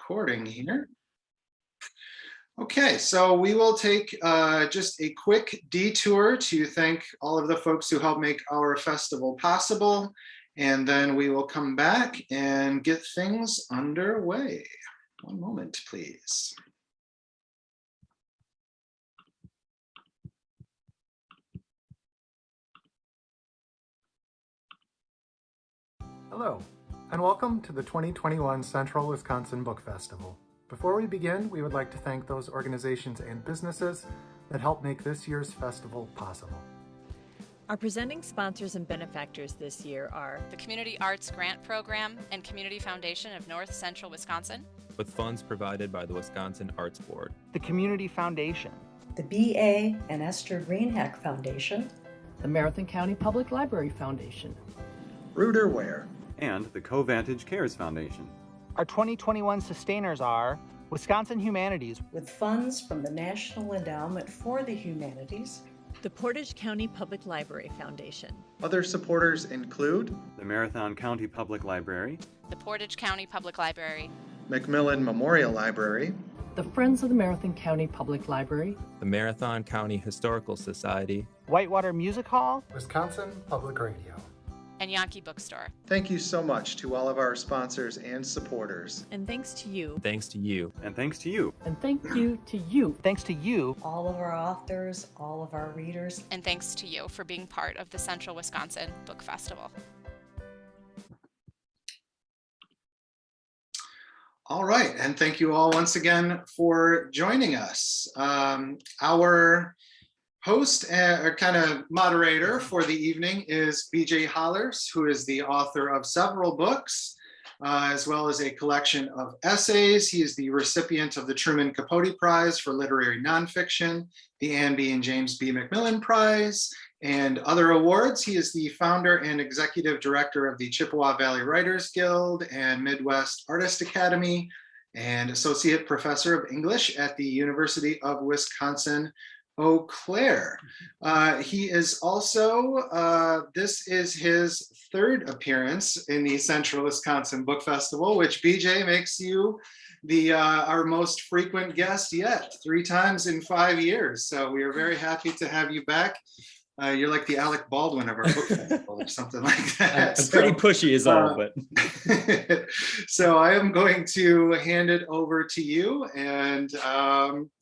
recording here. Okay, so we will take just a quick detour to thank all of the folks who helped make our festival possible, and then we will come back and get things underway. One moment, please. Hello, and welcome to the 2021 Central Wisconsin Book Festival. Before we begin, we would like to thank those organizations and businesses that helped make this year's festival possible. Our presenting sponsors and benefactors this year are the Community Arts Grant Program and Community Foundation of North Central Wisconsin, with funds provided by the Wisconsin Arts Board, the Community Foundation, the B.A. and Esther Greenhack Foundation, the Marathon County Public Library Foundation, Ruderware, and the Covantage Cares Foundation. Our 2021 sustainers are Wisconsin Humanities, with funds from the National Endowment for the Humanities, the Portage County Public Library Foundation. Other supporters include the Marathon County Public Library, the Portage County Public Library, Macmillan Memorial Library, the Friends of the Marathon County Public Library, the Marathon County Historical Society, Whitewater Music Hall, Wisconsin Public Radio, and Yankee Bookstore. Thank you so much to all of our sponsors and supporters. And thanks to you. Thanks to you. And thanks to you. And thank you to you. Thanks to you. all of our authors, all of our readers. And thanks to you for being part of the Central Wisconsin Book Festival. All right, and thank you all once again for joining us. Our host or kind of moderator for the evening is BJ Hollars, who is the author of several books, as well as a collection of essays. He is the recipient of the Truman Capote Prize for Literary Nonfiction, the Anne B. and James B. McMillan Prize, and other awards. He is the founder and executive director of the Chippewa Valley Writers Guild and Midwest Artist Academy, and associate professor of English at the University of Wisconsin, Eau Claire. He is also, this is his third appearance in the Central Wisconsin Book Festival, which BJ makes you our most frequent guest yet, 3 times in 5 years. So we are very happy to have you back. You're like the Alec Baldwin of our book festival or something like that. I'm pretty pushy is all, but. So I am going to hand it over to you, and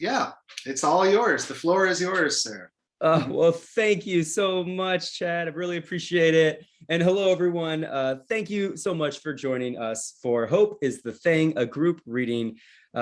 yeah, it's all yours. The floor is yours, sir. Well, thank you so much, Chad. I really appreciate it. And hello, everyone. Thank you so much for joining us for Hope is the Thing, a group reading.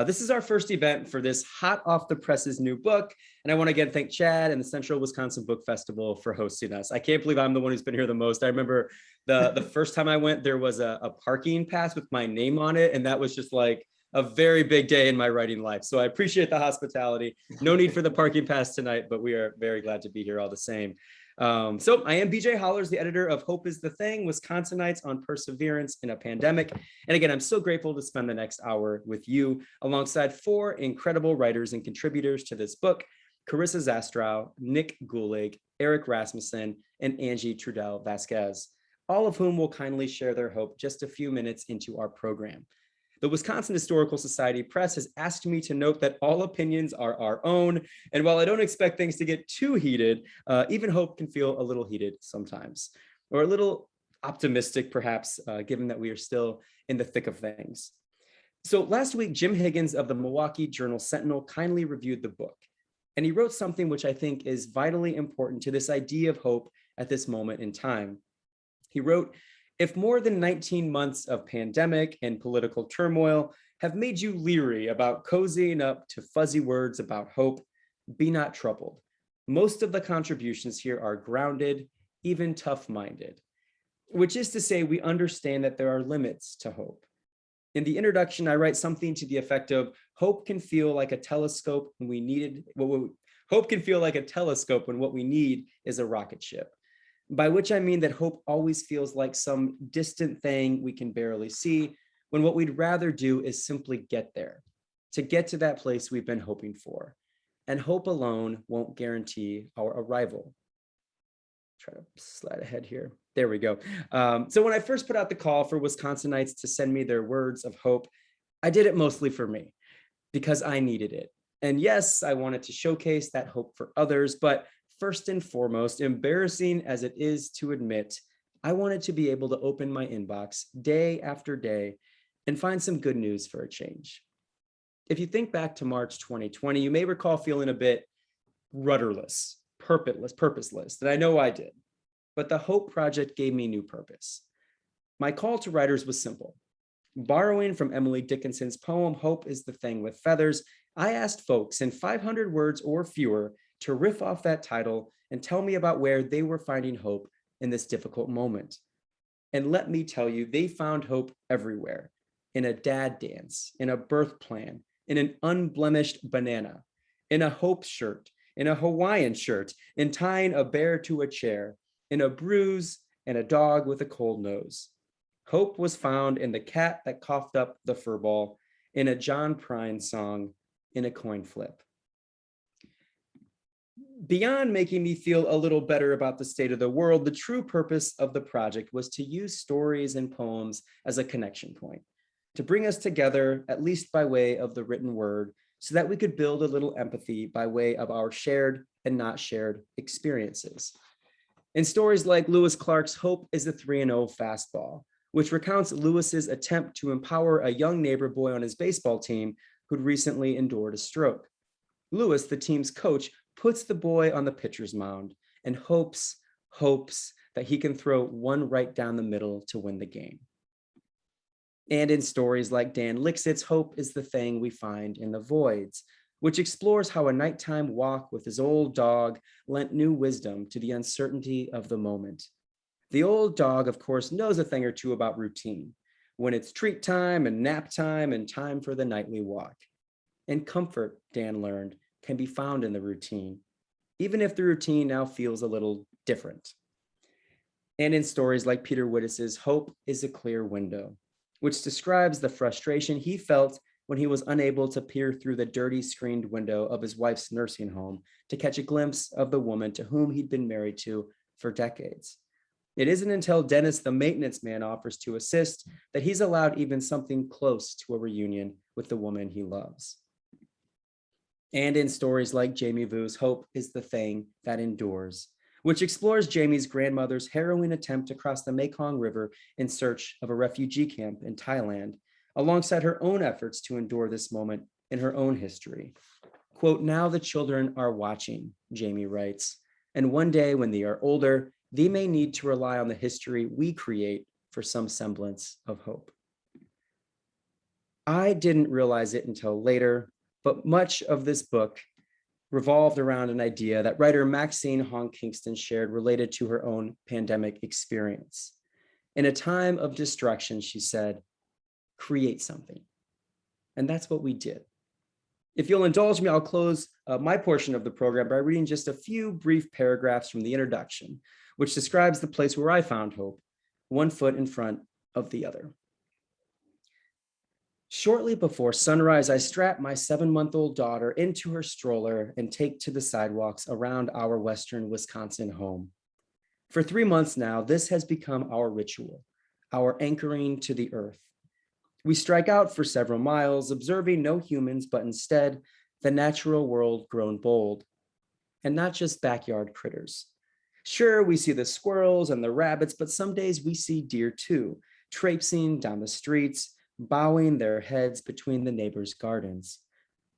This is our first event for this hot off the presses new book. And I want to again thank Chad and the Central Wisconsin Book Festival for hosting us. I can't believe I'm the one who's been here the most. I remember the first time I went, there was a parking pass with my name on it. And that was just like a very big day in my writing life. So I appreciate the hospitality. No need for the parking pass tonight, but we are very glad to be here all the same. So I am BJ Hollars, the editor of Hope is the Thing, Wisconsinites on Perseverance in a Pandemic. And again, I'm so grateful to spend the next hour with you alongside 4 incredible writers and contributors to this book: Karissa Zastrow, Nick Gulig, Eric Rasmussen, and Angie Trudell Vasquez, all of whom will kindly share their hope just a few minutes into our program. The Wisconsin Historical Society Press has asked me to note that all opinions are our own. And while I don't expect things to get too heated, even hope can feel a little heated sometimes, or a little optimistic, perhaps, given that we are still in the thick of things. So last week, Jim Higgins of the Milwaukee Journal Sentinel kindly reviewed the book. And he wrote something which I think is vitally important to this idea of hope at this moment in time. He wrote, "If more than 19 months of pandemic and political turmoil have made you leery about cozying up to fuzzy words about hope, be not troubled. Most of the contributions here are grounded, even tough-minded," which is to say we understand that there are limits to hope. In the introduction, I write something to the effect of, hope can feel like a telescope when hope can feel like a telescope when what we need is a rocket ship. By which I mean that hope always feels like some distant thing we can barely see, when what we'd rather do is simply get there, to get to that place we've been hoping for. And hope alone won't guarantee our arrival. Try to slide ahead here. There we go. So when I first put out the call for Wisconsinites to send me their words of hope, I did it mostly for me because I needed it. And yes, I wanted to showcase that hope for others, but first and foremost, embarrassing as it is to admit, I wanted to be able to open my inbox day after day and find some good news for a change. If you think back to March 2020, you may recall feeling a bit rudderless, purposeless, and I know I did. But the Hope Project gave me new purpose. My call to writers was simple. Borrowing from Emily Dickinson's poem, Hope is the Thing with Feathers, I asked folks in 500 words or fewer to riff off that title and tell me about where they were finding hope in this difficult moment. And let me tell you, they found hope everywhere, in a dad dance, in a birth plan, in an unblemished banana, in a hope shirt, in a Hawaiian shirt, in tying a bear to a chair, in a bruise, and a dog with a cold nose. Hope was found in the cat that coughed up the fur ball, in a John Prine song, in a coin flip. Beyond making me feel a little better about the state of the world, the true purpose of the project was to use stories and poems as a connection point, to bring us together, at least by way of the written word, so that we could build a little empathy by way of our shared and not shared experiences. In stories like Lewis Clark's Hope is a 3-0 fastball, which recounts Lewis's attempt to empower a young neighbor boy on his baseball team who'd recently endured a stroke. Lewis, the team's coach, puts the boy on the pitcher's mound and hopes that he can throw one right down the middle to win the game. And in stories like Dan Lixit's Hope is the Thing we Find in the Voids, which explores how a nighttime walk with his old dog lent new wisdom to the uncertainty of the moment. The old dog, of course, knows a thing or two about routine, when it's treat time and nap time and time for the nightly walk. And comfort, Dan learned, can be found in the routine, even if the routine now feels a little different. And in stories like Peter Wittis's Hope is a Clear Window, which describes the frustration he felt when he was unable to peer through the dirty screened window of his wife's nursing home to catch a glimpse of the woman to whom he'd been married to for decades. It isn't until Dennis, the maintenance man, offers to assist that he's allowed even something close to a reunion with the woman he loves. And in stories like Jamie Vu's Hope is the Thing that Endures, which explores Jamie's grandmother's harrowing attempt to cross the Mekong River in search of a refugee camp in Thailand, alongside her own efforts to endure this moment in her own history. Quote, now the children are watching, Jamie writes, and one day when they are older, they may need to rely on the history we create for some semblance of hope. I didn't realize it until later, but much of this book revolved around an idea that writer Maxine Hong Kingston shared related to her own pandemic experience. In a time of destruction, she said, create something. And that's what we did. If you'll indulge me, I'll close my portion of the program by reading just a few brief paragraphs from the introduction, which describes the place where I found hope, one foot in front of the other. Shortly before sunrise, I strap my 7-month-old daughter into her stroller and take to the sidewalks around our western Wisconsin home. For 3 months now, this has become our ritual, our anchoring to the earth. We strike out for several miles, observing no humans, but instead the natural world grown bold, and not just backyard critters. Sure, we see the squirrels and the rabbits, but some days we see deer too, traipsing down the streets, bowing their heads between the neighbors' gardens.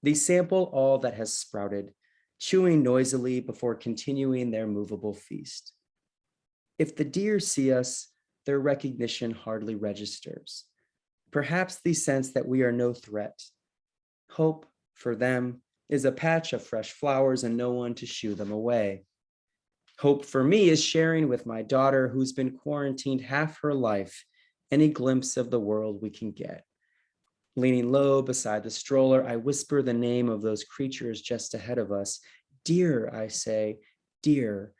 They sample all that has sprouted, chewing noisily before continuing their movable feast. If the deer see us, their recognition hardly registers. Perhaps they sense that we are no threat. Hope, for them, is a patch of fresh flowers and no one to shoo them away. Hope for me is sharing with my daughter, who's been quarantined half her life, any glimpse of the world we can get. Leaning low beside the stroller, I whisper the name of those creatures just ahead of us. Dear, I say, dear.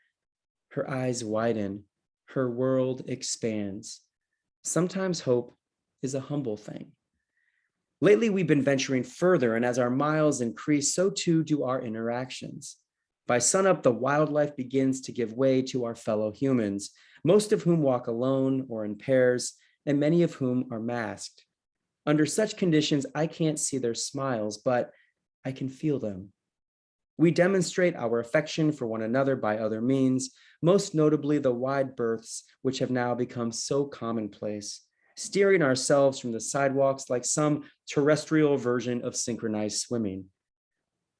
Her eyes widen, her world expands. Sometimes hope is a humble thing. Lately, we've been venturing further, and as our miles increase, so too do our interactions. By sunup, the wildlife begins to give way to our fellow humans, most of whom walk alone or in pairs, and many of whom are masked. Under such conditions, I can't see their smiles, but I can feel them. We demonstrate our affection for one another by other means, most notably the wide berths, which have now become so commonplace, steering ourselves from the sidewalks like some terrestrial version of synchronized swimming.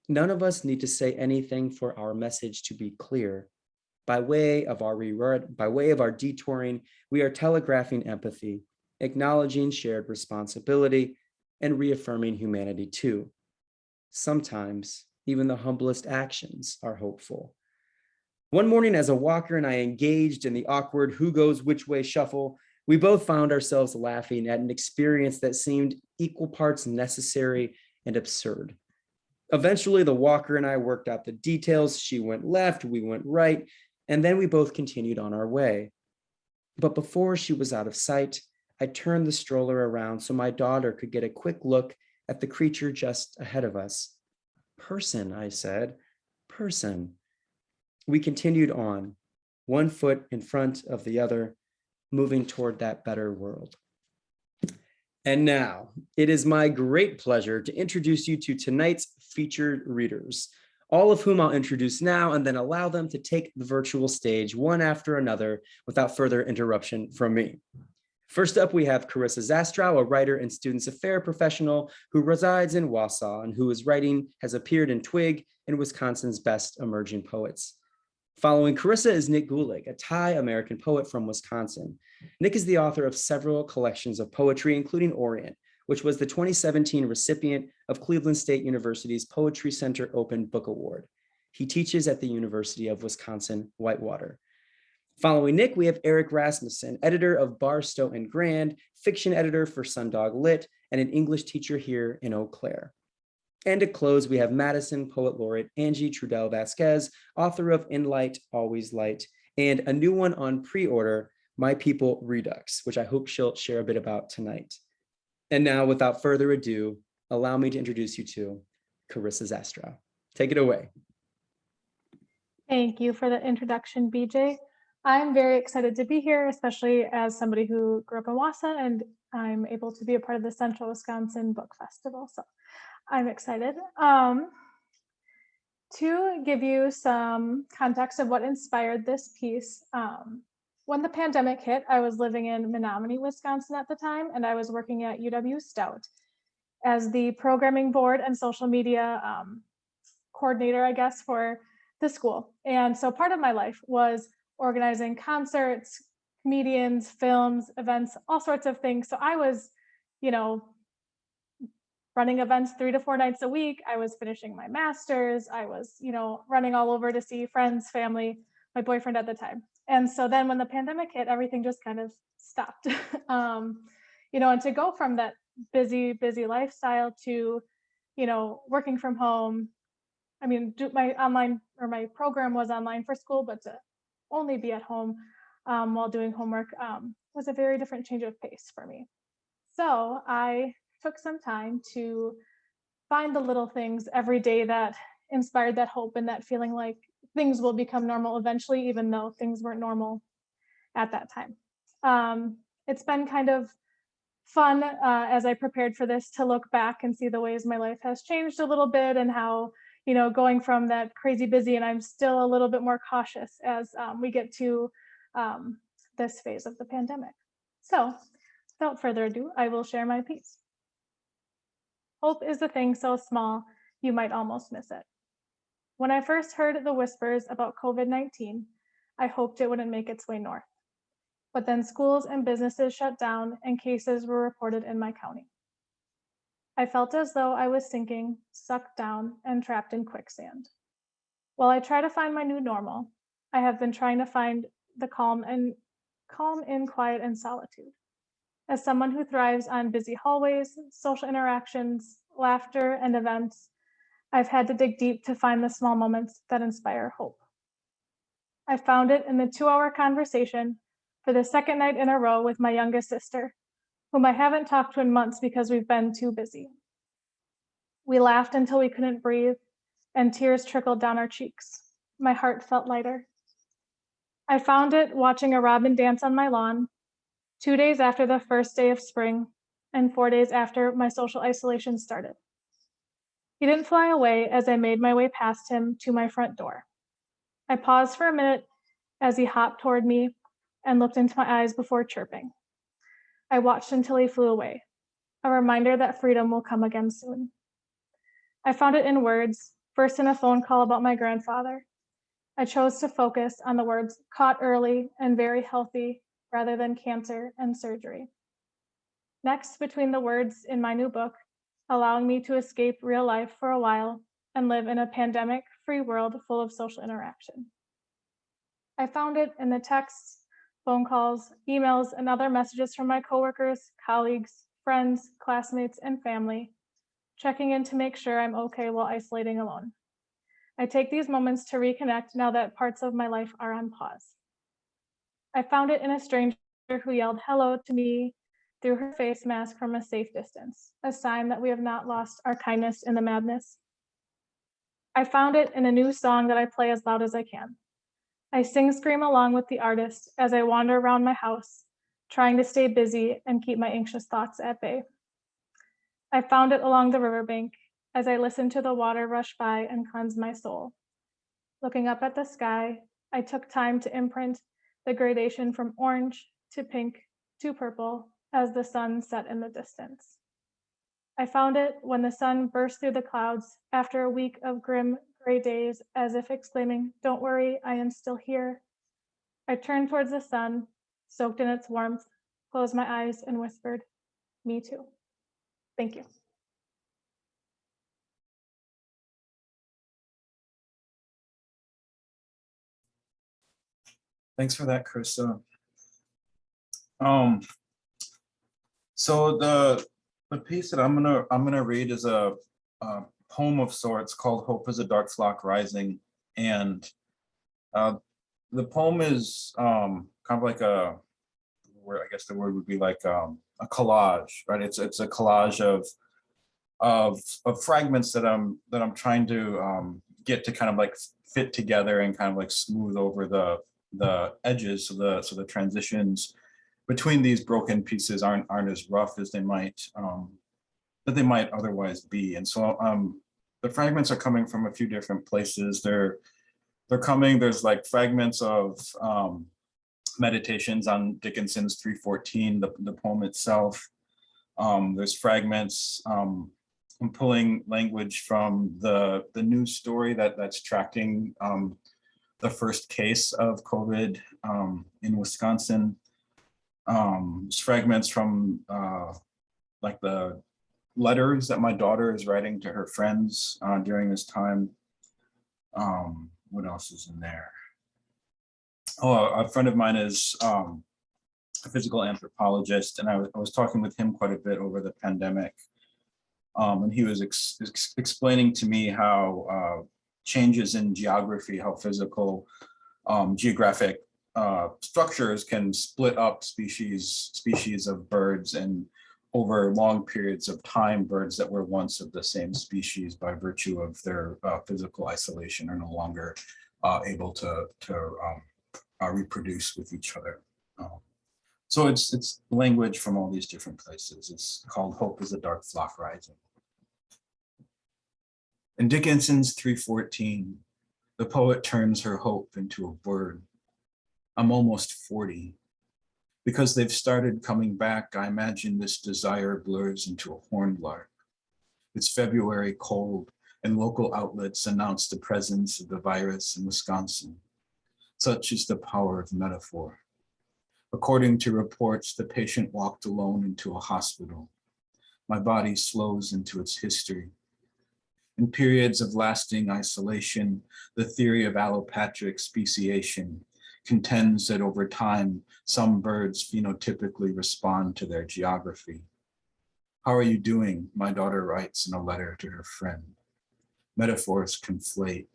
None of us need to say anything for our message to be clear. By way of our detouring, we are telegraphing empathy, acknowledging shared responsibility, and reaffirming humanity too. Sometimes, even the humblest actions are hopeful. One morning, as a walker and I engaged in the awkward who goes which way shuffle, we both found ourselves laughing at an experience that seemed equal parts necessary and absurd. Eventually, the walker and I worked out the details. She went left, we went right, and then we both continued on our way. But before she was out of sight, I turned the stroller around so my daughter could get a quick look at the creature just ahead of us. Person, I said, person. We continued on, one foot in front of the other, moving toward that better world. And now, it is my great pleasure to introduce you to tonight's featured readers, all of whom I'll introduce now and then allow them to take the virtual stage one after another without further interruption from me. First up, we have Carissa Zastrow, a writer and students affair professional who resides in Wausau and whose writing has appeared in Twig and Wisconsin's Best Emerging Poets. Following Karissa is Nick Gulig, a Thai-American poet from Wisconsin. Nick is the author of several collections of poetry, including Orient, which was the 2017 recipient of Cleveland State University's Poetry Center Open Book Award. He teaches at the University of Wisconsin-Whitewater. Following Nick, we have Eric Rasmussen, editor of Barstow and Grand, fiction editor for Sundog Lit, and an English teacher here in Eau Claire. And to close, we have Madison Poet Laureate Angie Trudell Vasquez, author of In Light, Always Light, and a new one on pre-order, My People Redux, which I hope she'll share a bit about tonight. And now, without further ado, allow me to introduce you to Carissa Zastrow. Take it away. Thank you for the introduction, BJ. I'm very excited to be here, especially as somebody who grew up in Wausau, and I'm able to be a part of the Central Wisconsin Book Festival. So I'm excited. To give you some context of what inspired this piece, when the pandemic hit, I was living in Menominee, Wisconsin at the time, and I was working at UW Stout as the programming board and social media coordinator, I guess, for the school. And so part of my life was organizing concerts, comedians, films, events, all sorts of things. So I was, running events 3 to 4 nights a week. I was finishing my master's. I was, running all over to see friends, family, my boyfriend at the time. And so then when the pandemic hit, everything just kind of stopped. And to go from that busy lifestyle to, working from home. I mean, my program was online for school, but to only be at home while doing homework was a very different change of pace for me. So I took some time to find the little things every day that inspired that hope and that feeling like things will become normal eventually, even though things weren't normal at that time. It's been kind of fun as I prepared for this to look back and see the ways my life has changed a little bit and how, going from that crazy busy, and I'm still a little bit more cautious as we get to this phase of the pandemic. So without further ado, I will share my piece. Hope is a thing so small, you might almost miss it. When I first heard the whispers about COVID-19, I hoped it wouldn't make its way north. But then schools and businesses shut down and cases were reported in my county. I felt as though I was sinking, sucked down, and trapped in quicksand. While I try to find my new normal, I have been trying to find the calm in quiet and solitude. As someone who thrives on busy hallways, social interactions, laughter, and events, I've had to dig deep to find the small moments that inspire hope. I found it in the 2-hour conversation for the second night in a row with my youngest sister, whom I haven't talked to in months because we've been too busy. We laughed until we couldn't breathe, and tears trickled down our cheeks. My heart felt lighter. I found it watching a robin dance on my lawn, 2 days after the first day of spring, and 4 days after my social isolation started. He didn't fly away as I made my way past him to my front door. I paused for a minute as he hopped toward me and looked into my eyes before chirping. I watched until he flew away, a reminder that freedom will come again soon. I found it in words, first in a phone call about my grandfather. I chose to focus on the words caught early and very healthy rather than cancer and surgery. Next, between the words in my new book, allowing me to escape real life for a while and live in a pandemic-free world full of social interaction. I found it in the texts, phone calls, emails, and other messages from my coworkers, colleagues, friends, classmates, and family, checking in to make sure I'm okay while isolating alone. I take these moments to reconnect now that parts of my life are on pause. I found it in a stranger who yelled hello to me through her face mask from a safe distance, a sign that we have not lost our kindness in the madness. I found it in a new song that I play as loud as I can. I scream along with the artist as I wander around my house, trying to stay busy and keep my anxious thoughts at bay. I found it along the riverbank as I listened to the water rush by and cleanse my soul. Looking up at the sky, I took time to imprint the gradation from orange to pink to purple as the sun set in the distance. I found it when the sun burst through the clouds after a week of grim gray days, as if exclaiming, "Don't worry, I am still here." I turned towards the sun, soaked in its warmth, closed my eyes and whispered, "Me too." Thank you. Thanks for that, Carissa. So the piece that I'm gonna read is a poem of sorts called "Hope is a Dark Flock Rising," and the poem is kind of like a, where I guess the word would be like a collage, right? It's a collage of fragments that I'm trying to get to kind of like fit together and kind of like smooth over the edges, so the transitions between these broken pieces aren't as rough as they might otherwise be. And so the fragments are coming from a few different places. There's like fragments of meditations on Dickinson's 3:14, the poem itself. There's fragments. I'm pulling language from the news story that's tracking the first case of COVID in Wisconsin. There's fragments from like the letters that my daughter is writing to her friends during this time. What else is in there? Oh, a friend of mine is a physical anthropologist, and I was talking with him quite a bit over the pandemic. And he was explaining to me how changes in geography, how physical geographic structures can split up species of birds, and over long periods of time, birds that were once of the same species, by virtue of their physical isolation, are no longer able to reproduce with each other. So it's language from all these different places. It's called "Hope is a Dark Flock Rising." In Dickinson's 3:14, the poet turns her hope into a word. I'm almost 40. Because they've started coming back, I imagine this desire blurs into a horned lark. It's February, cold, and local outlets announce the presence of the virus in Wisconsin. Such is the power of metaphor. According to reports, the patient walked alone into a hospital. My body slows into its history. In periods of lasting isolation, the theory of allopatric speciation contends that over time, some birds phenotypically respond to their geography. How are you doing? My daughter writes in a letter to her friend. Metaphors conflate.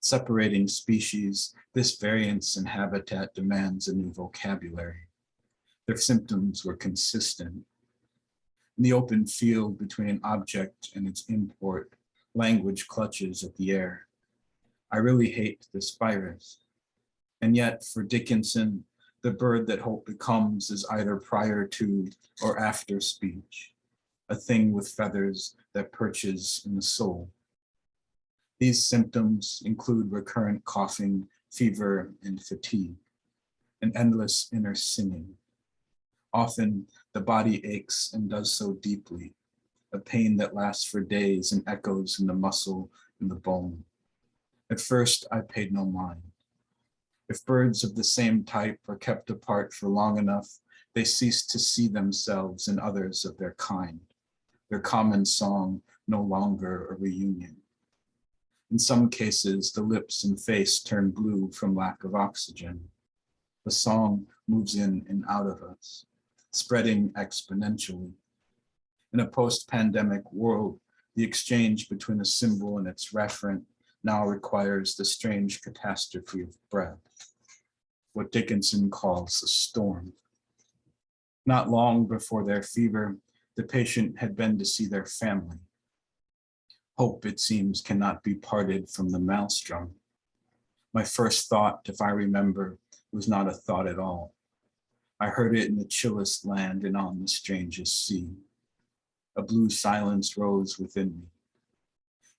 Separating species, this variance in habitat demands a new vocabulary. Their symptoms were consistent. In the open field between an object and its import, language clutches at the air. I really hate this virus. And yet, for Dickinson, The bird that hope becomes is either prior to or after speech, a thing with feathers that perches in the soul. These symptoms include recurrent coughing, fever, and fatigue, an endless inner singing. Often the body aches and does so deeply, a pain that lasts for days and echoes in the muscle and the bone. At first, I paid no mind. If birds of the same type are kept apart for long enough, they cease to see themselves in others of their kind, their common song no longer a reunion. In some cases, the lips and face turn blue from lack of oxygen. The song moves in and out of us, spreading exponentially. In a post-pandemic world, the exchange between a symbol and its referent now requires the strange catastrophe of breath, what Dickinson calls a storm. Not long before their fever, the patient had been to see their family. Hope, it seems, cannot be parted from the maelstrom. My first thought, if I remember, was not a thought at all. I heard it in the chillest land and on the strangest sea. A blue silence rose within me.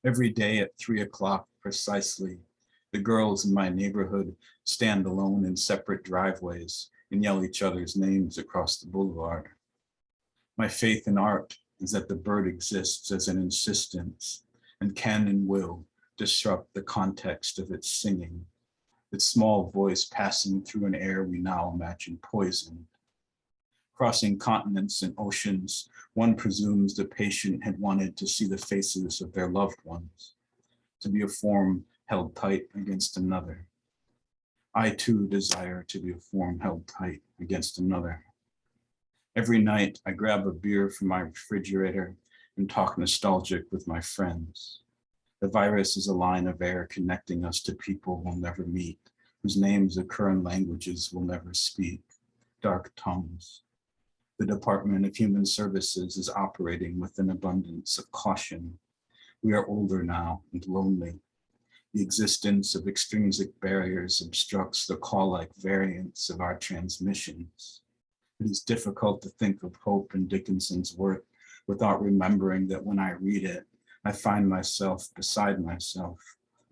Every day at 3 o'clock precisely, the girls in my neighborhood stand alone in separate driveways and yell each other's names across the boulevard. My faith in art is that the bird exists as an insistence and can and will disrupt the context of its singing, its small voice passing through an air we now imagine poisoned. Crossing continents and oceans, one presumes the patient had wanted to see the faces of their loved ones, to be a form held tight against another. I too desire to be a form held tight against another. Every night I grab a beer from my refrigerator and talk nostalgic with my friends. The virus is a line of air connecting us to people we'll never meet, whose names occur in languages we'll never speak, dark tongues. The Department of Human Services is operating with an abundance of caution. We are older now and lonely. The existence of extrinsic barriers obstructs the call-like variance of our transmissions. It is difficult to think of hope in Dickinson's work without remembering that when I read it, I find myself beside myself,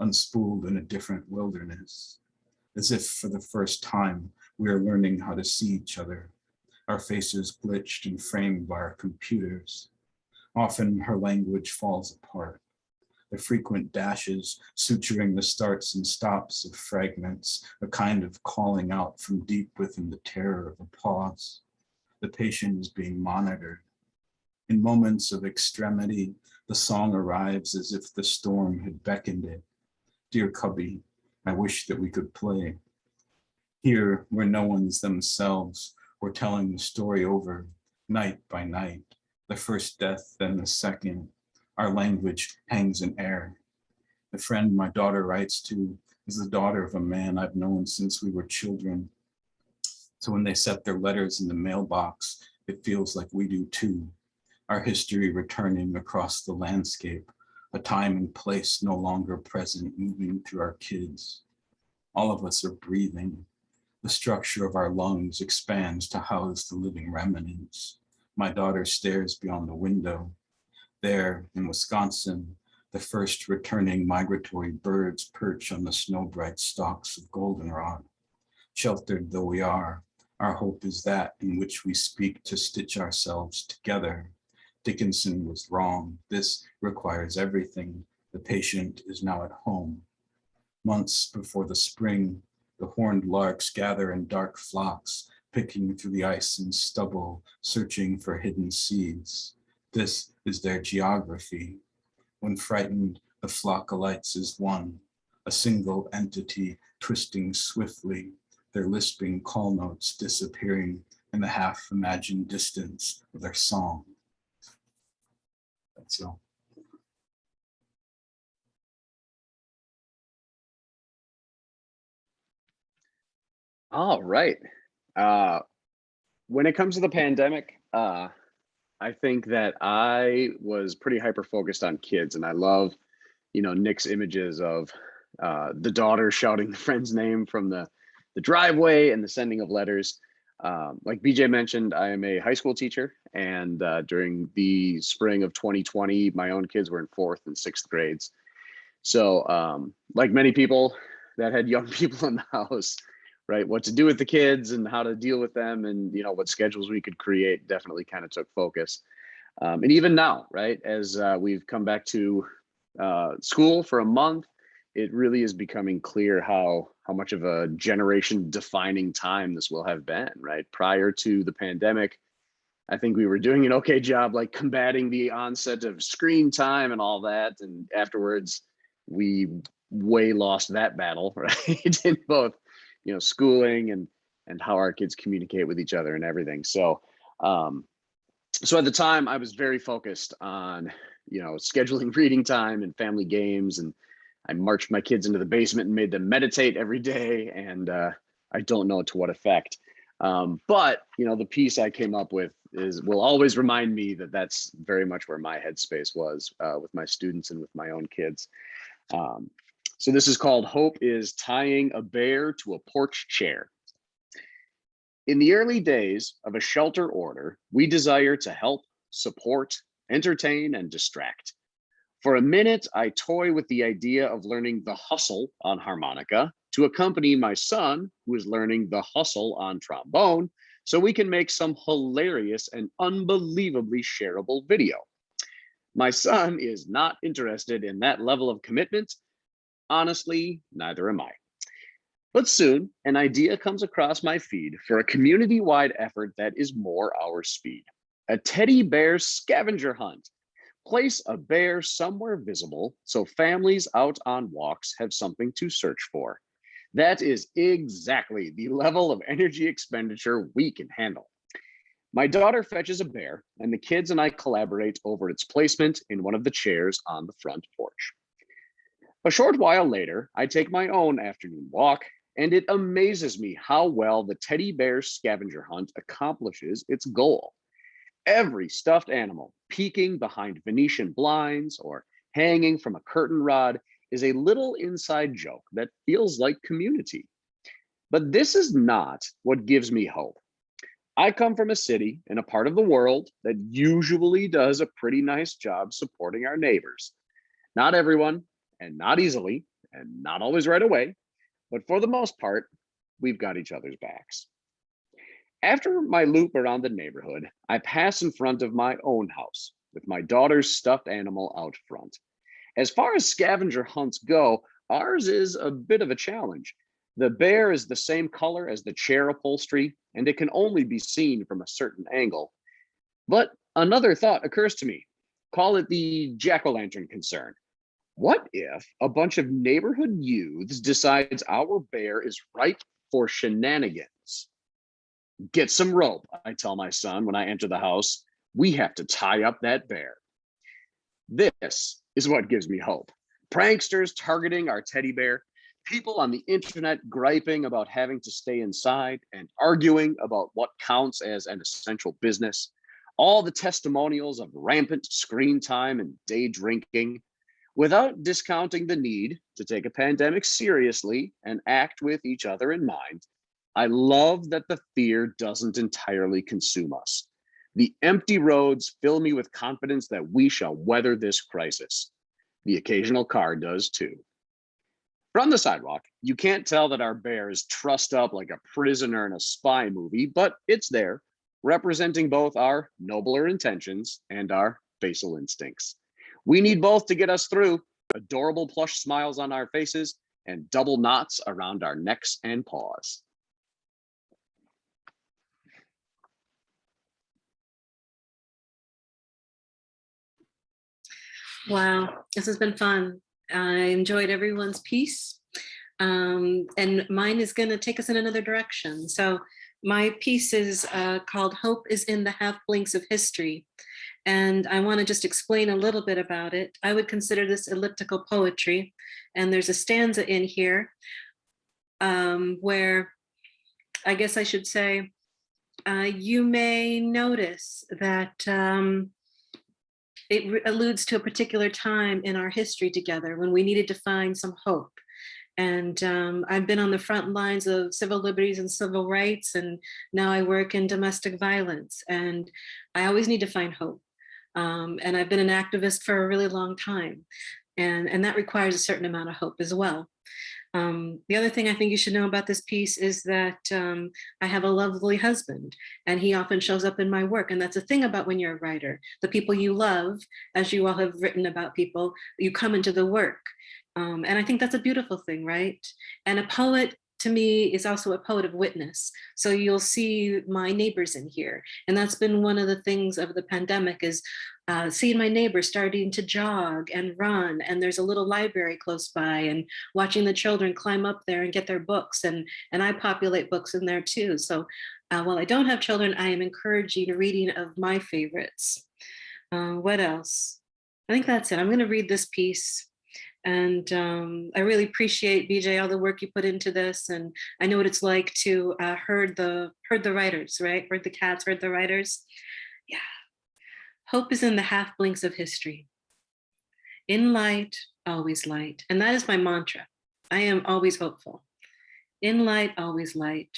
unspooled in a different wilderness. As if for the first time, we are learning how to see each other, our faces glitched and framed by our computers. Often her language falls apart. The frequent dashes suturing the starts and stops of fragments, a kind of calling out from deep within the terror of a pause. The patient is being monitored. In moments of extremity, the song arrives as if the storm had beckoned it. Dear Cubby, I wish that we could play. Here, where no one's themselves, we're telling the story over, night by night, the first death, then the second. Our language hangs in air. The friend my daughter writes to is the daughter of a man I've known since we were children. So when they set their letters in the mailbox, it feels like we do too. Our history returning across the landscape, a time and place no longer present moving through our kids. All of us are breathing. The structure of our lungs expands to house the living remnants. My daughter stares beyond the window. There in Wisconsin, the first returning migratory birds perch on the snow-bright stalks of goldenrod. Sheltered though we are, our hope is that in which we speak to stitch ourselves together. Dickinson was wrong. This requires everything. The patient is now at home. Months before the spring, the horned larks gather in dark flocks, picking through the ice and stubble, searching for hidden seeds. This is their geography. When frightened, the flock alights as one, a single entity twisting swiftly, their lisping call notes disappearing in the half-imagined distance of their song. That's all. All right. When it comes to the pandemic, I think that I was pretty hyper-focused on kids, and I love, Nick's images of the daughter shouting the friend's name from the the driveway and the sending of letters. Like BJ mentioned, I am a high school teacher, and during the spring of 2020, my own kids were in 4th and 6th grades. So like many people that had young people in the house, right, what to do with the kids and how to deal with them, and what schedules we could create definitely kind of took focus. And even now, right, as we've come back to school for a month, it really is becoming clear how much of a generation defining time this will have been, right? Prior to the pandemic, I think we were doing an okay job like combating the onset of screen time and all that. And afterwards, we way lost that battle, right? In both, schooling and how our kids communicate with each other and everything. So at the time I was very focused on, scheduling reading time and family games, and I marched my kids into the basement and made them meditate every day. And I don't know to what effect. But, the piece I came up with will always remind me that that's very much where my headspace was with my students and with my own kids. So this is called Hope is Tying a Bear to a Porch Chair. In the early days of a shelter order, we desire to help, support, entertain, and distract. For a minute, I toy with the idea of learning the hustle on harmonica to accompany my son, who is learning the hustle on trombone, so we can make some hilarious and unbelievably shareable video. My son is not interested in that level of commitment. Honestly, neither am I. But soon, an idea comes across my feed for a community-wide effort that is more our speed. A teddy bear scavenger hunt. Place a bear somewhere visible so families out on walks have something to search for. That is exactly the level of energy expenditure we can handle. My daughter fetches a bear, and the kids and I collaborate over its placement in one of the chairs on the front porch. A short while later, I take my own afternoon walk, and it amazes me how well the teddy bear scavenger hunt accomplishes its goal. Every stuffed animal peeking behind Venetian blinds or hanging from a curtain rod is a little inside joke that feels like community. But this is not what gives me hope. I come from a city in a part of the world that usually does a pretty nice job supporting our neighbors. Not everyone, and not easily, and not always right away, but for the most part, we've got each other's backs. After my loop around the neighborhood, I pass in front of my own house with my daughter's stuffed animal out front. As far as scavenger hunts go, ours is a bit of a challenge. The bear is the same color as the chair upholstery, and it can only be seen from a certain angle. But another thought occurs to me. Call it the jack-o'-lantern concern. What if a bunch of neighborhood youths decides our bear is ripe for shenanigans? Get some rope, I tell my son when I enter the house. We have to tie up that bear. This is what gives me hope. Pranksters targeting our teddy bear, people on the internet griping about having to stay inside and arguing about what counts as an essential business, all the testimonials of rampant screen time and day drinking, without discounting the need to take a pandemic seriously and act with each other in mind. I love that the fear doesn't entirely consume us. The empty roads fill me with confidence that we shall weather this crisis. The occasional car does too. From the sidewalk, you can't tell that our bear is trussed up like a prisoner in a spy movie, but it's there, representing both our nobler intentions and our basal instincts. We need both to get us through. Adorable plush smiles on our faces and double knots around our necks and paws. Wow, this has been fun. I enjoyed everyone's piece. And mine is going to take us in another direction. So my piece is called Hope is in the Half Blinks of History. And I want to just explain a little bit about it. I would consider this elliptical poetry. And there's a stanza in here where I guess I should say, you may notice that it alludes to a particular time in our history together when we needed to find some hope. And I've been on the front lines of civil liberties and civil rights, and now I work in domestic violence. And I always need to find hope. And I've been an activist for a really long time. And that requires a certain amount of hope as well. The other thing I think you should know about this piece is that I have a lovely husband, and he often shows up in my work. And that's the thing about when you're a writer, the people you love, as you all have written about people, you come into the work. And I think that's a beautiful thing, right? And a poet, to me, is also a poet of witness. So you'll see my neighbors in here. And that's been one of the things of the pandemic, is seeing my neighbors starting to jog and run. And there's a little library close by, and watching the children climb up there and get their books. And I populate books in there too. So while I don't have children, I am encouraging reading of my favorites. What else? I think that's it. I'm going to read this piece. And I really appreciate, BJ, all the work you put into this. And I know what it's like to herd the writers, right? Herd the cats, herd the writers. Yeah. Hope is in the half blinks of history. In light, always light. And that is my mantra. I am always hopeful. In light, always light.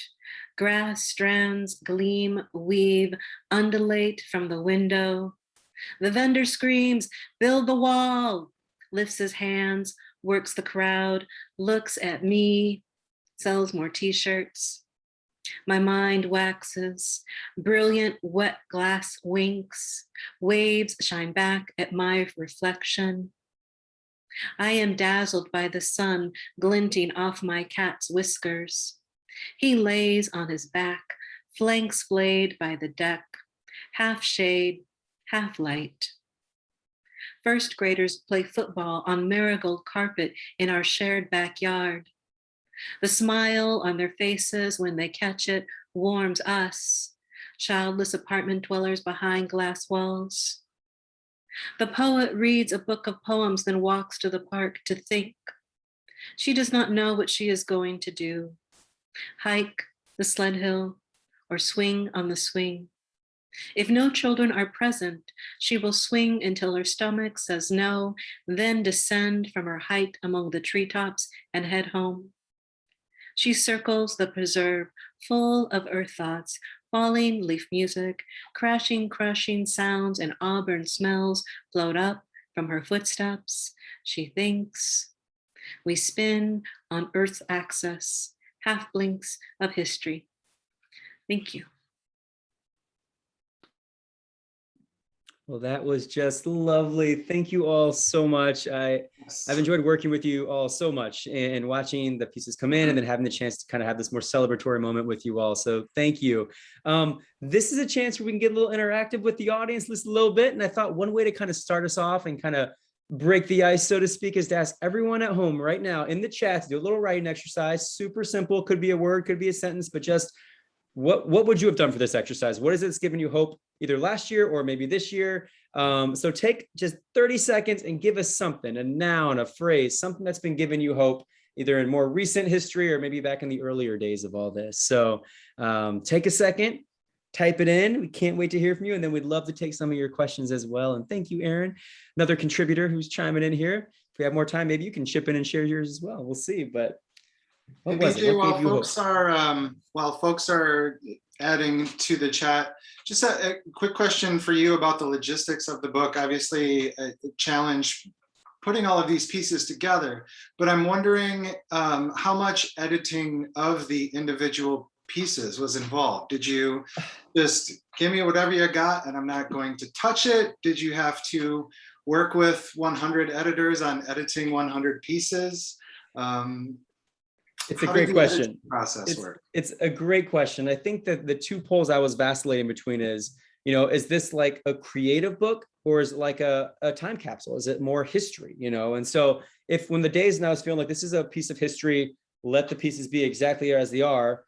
Grass, strands, gleam, weave, undulate from the window. The vendor screams, build the wall. Lifts his hands, works the crowd, looks at me, sells more t-shirts. My mind waxes, brilliant wet glass winks, waves shine back at my reflection. I am dazzled by the sun glinting off my cat's whiskers. He lays on his back, flanks flayed by the deck, half shade, half light. First graders play football on marigold carpet in our shared backyard. The smile on their faces when they catch it warms us, childless apartment dwellers behind glass walls. The poet reads a book of poems, then walks to the park to think. She does not know what she is going to do. Hike the sled hill or swing on the swing. If no children are present, she will swing until her stomach says no, then descend from her height among the treetops and head home. She circles the preserve, full of earth thoughts, falling leaf music, crashing, crushing sounds and auburn smells float up from her footsteps. She thinks. We spin on Earth's axis, half blinks of history. Thank you. Well, that was just lovely. Thank you all so much. I've enjoyed working with you all so much and watching the pieces come in and then having the chance to kind of have this more celebratory moment with you all. So thank you. This is a chance where we can get a little interactive with the audience just a little bit. And I thought one way to kind of start us off and kind of break the ice, so to speak, is to ask everyone at home right now in the chat to do a little writing exercise. Super simple. Could be a word, could be a sentence, but just what would you have done for this exercise? What is it that's given you hope either last year or maybe this year? So take just 30 seconds and give us something, a noun, a phrase, something that's been giving you hope, either in more recent history or maybe back in the earlier days of all this. So take a second, type it in. We can't wait to hear from you. And then we'd love to take some of your questions as well. And thank you, Aaron, another contributor who's chiming in here. If we have more time, maybe you can chip in and share yours as well. We'll see, but what was it? What gave you hope? While folks are adding to the chat, just a quick question for you about the logistics of the book. Obviously, a challenge putting all of these pieces together, but I'm wondering how much editing of the individual pieces was involved. Did you just give me whatever you got and I'm not going to touch it? Did you have to work with 100 editors on editing 100 pieces? It's a great question. Process work. It's a great question. I think that the two poles I was vacillating between is, is this like a creative book or is it like a time capsule? Is it more history, And so if when the days now is feeling like this is a piece of history, let the pieces be exactly as they are,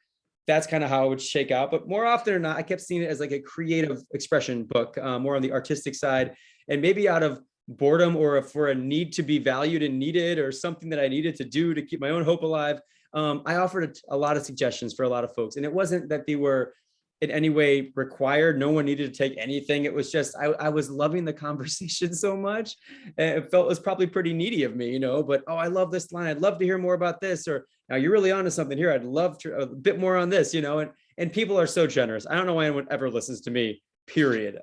that's kind of how it would shake out. But more often than not, I kept seeing it as like a creative expression book, more on the artistic side, and maybe out of boredom or for a need to be valued and needed or something that I needed to do to keep my own hope alive. I offered a lot of suggestions for a lot of folks, and it wasn't that they were in any way required. No one needed to take anything. It was just, I was loving the conversation so much. And it felt it was probably pretty needy of me, you know, but, oh, I love this line. I'd love to hear more about this. Or now you're really onto something here. I'd love to a bit more on this, you know, and people are so generous. I don't know why anyone ever listens to me, period.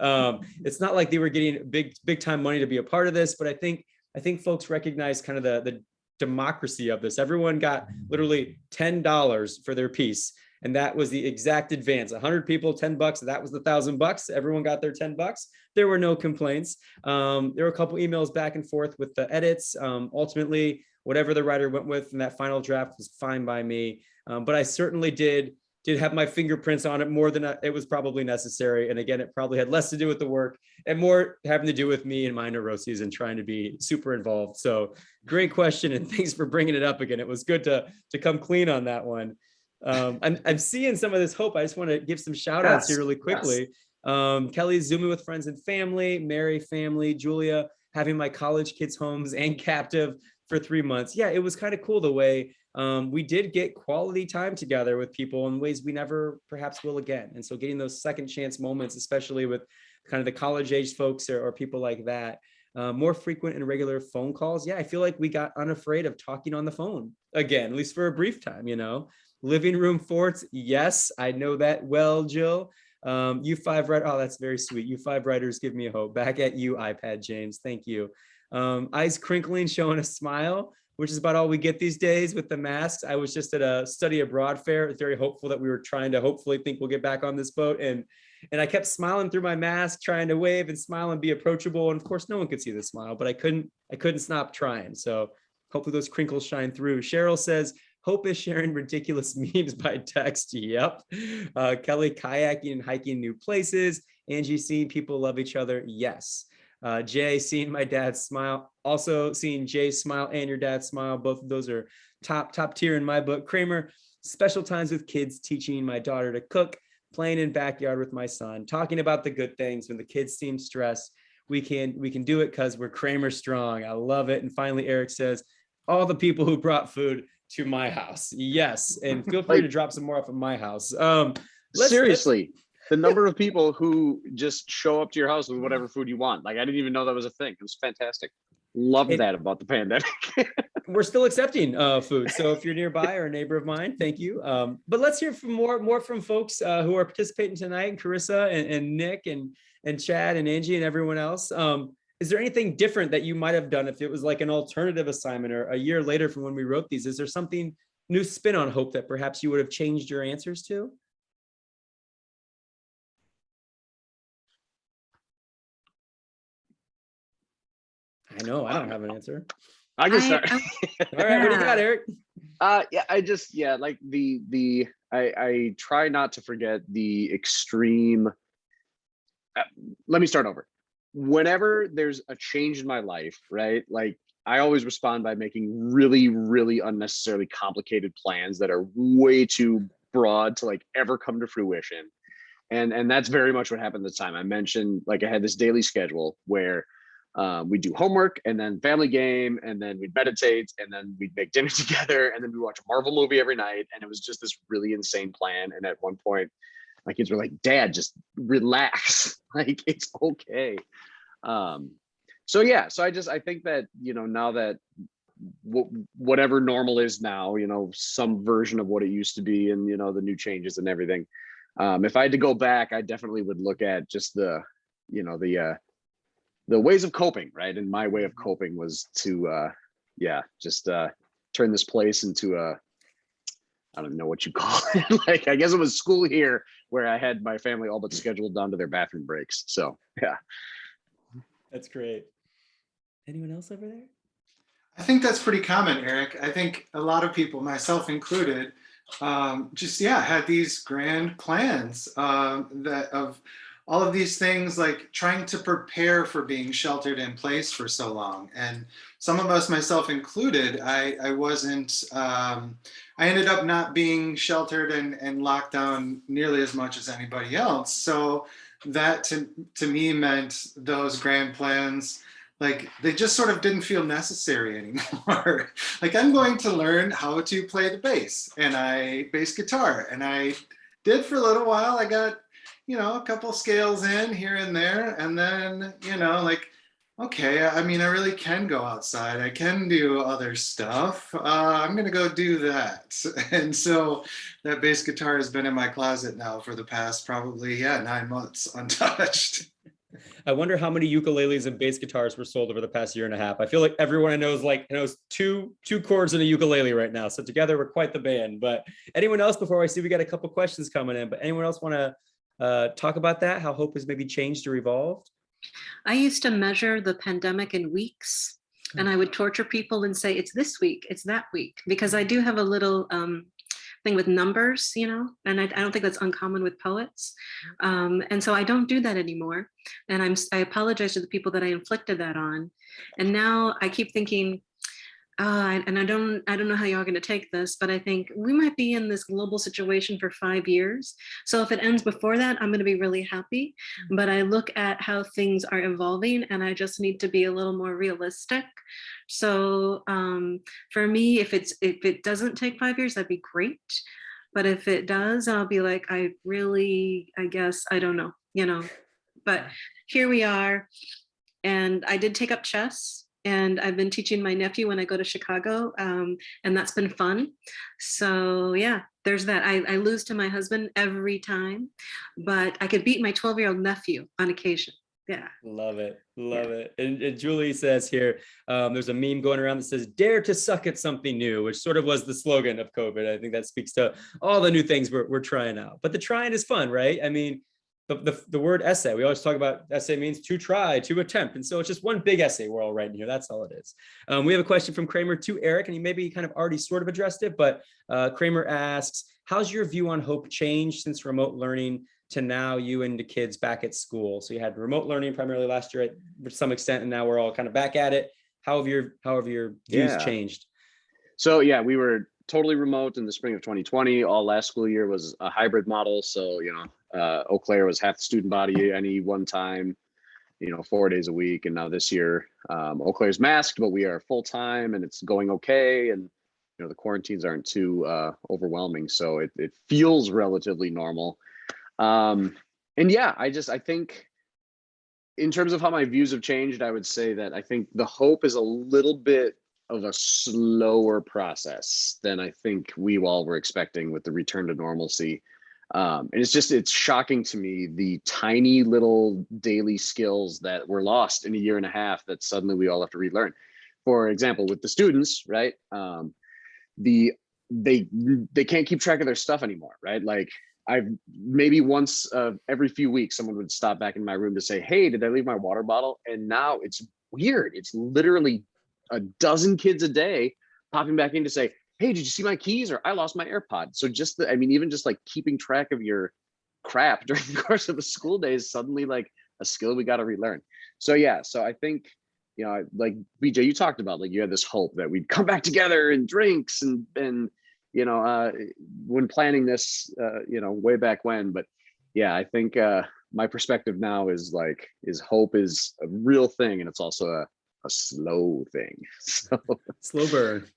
It's not like they were getting big time money to be a part of this, but I think folks recognize kind of the democracy of this. Everyone got literally $10 for their piece. And that was the exact advance. 100 people, $10. That was the $1,000. Everyone got their $10. There were no complaints. There were a couple emails back and forth with the edits. Ultimately, whatever the writer went with in that final draft was fine by me. But I certainly did have my fingerprints on it more than it was probably necessary. And again, it probably had less to do with the work and more having to do with me and my neuroses and trying to be super involved. So great question. And thanks for bringing it up again. It was good to come clean on that one. I'm seeing some of this hope. I just want to give some shout outs here really quickly. Kelly's Zooming with friends and family, Mary family, Julia having my college kids' homes and captive for 3 months. Yeah, it was kind of cool the way we did get quality time together with people in ways we never perhaps will again. And so getting those second chance moments, especially with kind of the college age folks or people like that, more frequent and regular phone calls. Yeah, I feel like we got unafraid of talking on the phone again, at least for a brief time, you know. Living room forts. Yes, I know that well, Jill. You five writer. Oh, that's very sweet. You five writers give me a hope. Back at you, iPad James. Thank you. Eyes crinkling, showing a smile, which is about all we get these days with the masks. I was just at a study abroad fair, very hopeful that we were trying to hopefully think we'll get back on this boat. And I kept smiling through my mask, trying to wave and smile and be approachable. And of course, no one could see the smile, but I couldn't stop trying. So hopefully those crinkles shine through. Cheryl says, hope is sharing ridiculous memes by text. Yep. Kelly, kayaking and hiking new places. Angie, seeing people love each other. Yes. Jay, seeing my dad smile. Also seeing Jay smile and your dad smile. Both of those are top tier in my book. Kramer, special times with kids, teaching my daughter to cook, playing in backyard with my son, talking about the good things when the kids seem stressed. We can do it because we're Kramer strong. I love it. And finally, Eric says, all the people who brought food to my house. Yes. And feel free to drop some more off at my house. Seriously, the number of people who just show up to your house with whatever food you want. Like, I didn't even know that was a thing. It was fantastic. Love that about the pandemic. We're still accepting food. So if you're nearby or a neighbor of mine, thank you. But let's hear from more from folks who are participating tonight, Carissa and Nick and Chad and Angie and everyone else. Is there anything different that you might have done if it was like an alternative assignment or a year later from when we wrote these? Is there something new spin on hope that perhaps you would have changed your answers to? I know, I don't have an answer. I can start. All right, what do you got, Eric? Like I try not to forget the extreme. Let me start over. Whenever there's a change in my life, right? Like, I always respond by making really, really unnecessarily complicated plans that are way too broad to like ever come to fruition. And that's very much what happened this time. I mentioned, like, I had this daily schedule where we do homework and then family game, and then we'd meditate, and then we'd make dinner together, and then we watch a Marvel movie every night. And it was just this really insane plan. And at one point, my kids were like, Dad, just relax. Like, it's okay. So I think that, you know, now that whatever normal is now, you know, some version of what it used to be, and, you know, the new changes and everything. If I had to go back, I definitely would look at just the ways of coping, right? And my way of coping was to, turn this place into I don't know what you call it. Like, I guess it was school here, where I had my family all but scheduled down to their bathroom breaks. So, yeah. That's great. Anyone else over there? I think that's pretty common, Eric. I think a lot of people, myself included, had these grand plans that of all of these things, like trying to prepare for being sheltered in place for so long. And some of us, myself included, I wasn't, I ended up not being sheltered and locked down nearly as much as anybody else. So that to me meant those grand plans, like, they just sort of didn't feel necessary anymore. Like, I'm going to learn how to play the bass, and I bass guitar, and I did for a little while. I got, a couple scales in here and there. And then, like, okay, I mean, I really can go outside. I can do other stuff. I'm going to go do that. And so that bass guitar has been in my closet now for the past probably, 9 months untouched. I wonder how many ukuleles and bass guitars were sold over the past year and a half. I feel like everyone I know knows two chords and a ukulele right now. So together we're quite the band. But anyone else, before I see we got a couple questions coming in, but anyone else want to talk about that? How hope has maybe changed or evolved? I used to measure the pandemic in weeks, and I would torture people and say, it's this week, it's that week, because I do have a little thing with numbers, and I don't think that's uncommon with poets. And so I don't do that anymore. And I apologize to the people that I inflicted that on. And now I keep thinking, and I don't know how y'all are going to take this, but I think we might be in this global situation for 5 years. So if it ends before that, I'm going to be really happy. But I look at how things are evolving, and I just need to be a little more realistic. So for me, if it doesn't take 5 years, that'd be great. But if it does, I'll be like, I guess, I don't know, but here we are. And I did take up chess. And I've been teaching my nephew when I go to Chicago, and that's been fun. So yeah, there's that. I lose to my husband every time, but I could beat my 12-year-old nephew on occasion. Yeah. Love it. Love it. And Julie says here, there's a meme going around that says, dare to suck at something new, which sort of was the slogan of COVID. I think that speaks to all the new things we're trying out. But the trying is fun, right? I mean, the word essay, we always talk about essay means to try, to attempt. And so it's just one big essay we're all writing here. That's all it is. We have a question from Kramer to Eric, and he maybe kind of already sort of addressed it, but Kramer asks, how's your view on hope changed since remote learning to now you and the kids back at school? So you had remote learning primarily last year to some extent, and now we're all kind of back at it. How have your views changed? So yeah, we were totally remote in the spring of 2020. All last school year was a hybrid model. So, Eau Claire was half the student body any one time, 4 days a week. And now this year, Eau Claire's masked, but we are full time and it's going okay. And, the quarantines aren't too overwhelming. So it feels relatively normal. And yeah, I think in terms of how my views have changed, I would say that I think the hope is a little bit of a slower process than I think we all were expecting with the return to normalcy. And it's shocking to me, the tiny little daily skills that were lost in a year and a half that suddenly we all have to relearn. For example, with the students, right? They can't keep track of their stuff anymore, right? Like I've maybe once every few weeks, someone would stop back in my room to say, hey, did I leave my water bottle? And now it's weird. It's literally a dozen kids a day popping back in to say, hey, did you see my keys? Or I lost my AirPod. So even just like keeping track of your crap during the course of a school day is suddenly like a skill we got to relearn. So yeah, so I think, like BJ, you talked about, like you had this hope that we'd come back together and drinks and when planning this, way back when. But yeah, I think my perspective now is hope is a real thing, and it's also a slow thing. So slow burn.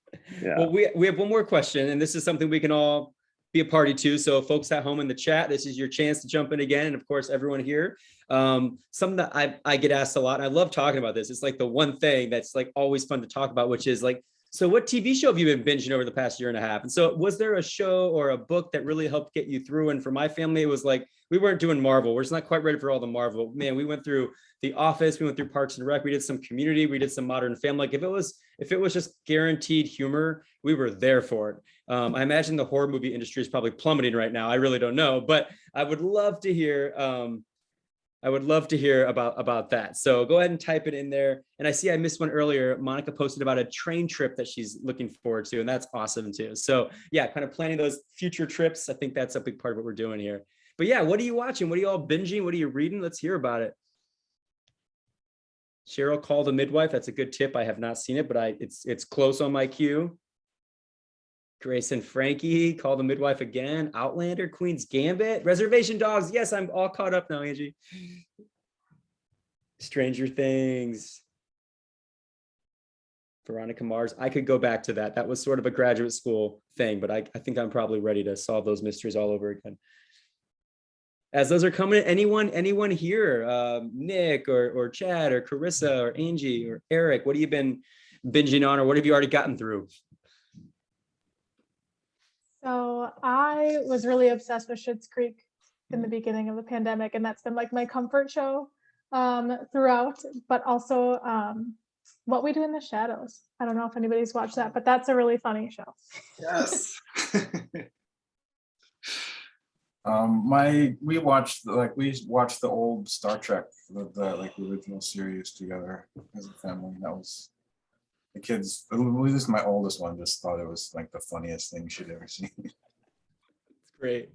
Yeah. Well, we have one more question, and this is something we can all be a party to. So folks at home in the chat, this is your chance to jump in again. And of course, everyone here, something that I get asked a lot, and I love talking about this. It's like the one thing that's like always fun to talk about, which is like, so what TV show have you been binging over the past year and a half? And so was there a show or a book that really helped get you through? And for my family, it was like, we weren't doing Marvel. We're just not quite ready for all the Marvel. Man, we went through The Office, we went through Parks and Rec, we did some Community, we did some Modern Family. Like if it was just guaranteed humor, we were there for it. I imagine the horror movie industry is probably plummeting right now. I really don't know, but I would love to hear about that. So go ahead and type it in there. And I see I missed one earlier. Monica posted about a train trip that she's looking forward to, and that's awesome too. So yeah, kind of planning those future trips. I think that's a big part of what we're doing here. But yeah, what are you watching? What are you all binging? What are you reading? Let's hear about it. Cheryl, Call the Midwife. That's a good tip. I have not seen it, but it's close on my queue. Grace and Frankie, Call the Midwife again. Outlander, Queen's Gambit, Reservation Dogs. Yes, I'm all caught up now, Angie. Stranger Things. Veronica Mars. I could go back to that. That was sort of a graduate school thing, but I think I'm probably ready to solve those mysteries all over again. as those are coming, anyone here, Nick or Chad or Carissa or Angie or Eric, what have you been binging on, or what have you already gotten through? So I was really obsessed with Schitt's Creek in the beginning of the pandemic, and that's been like my comfort show throughout, but also What We Do in the Shadows. I don't know if anybody's watched that, but that's a really funny show. Yes. We watched the old Star Trek, the original series together as a family. That was the kids, at least my oldest one, just thought it was like the funniest thing she'd ever seen. It's great.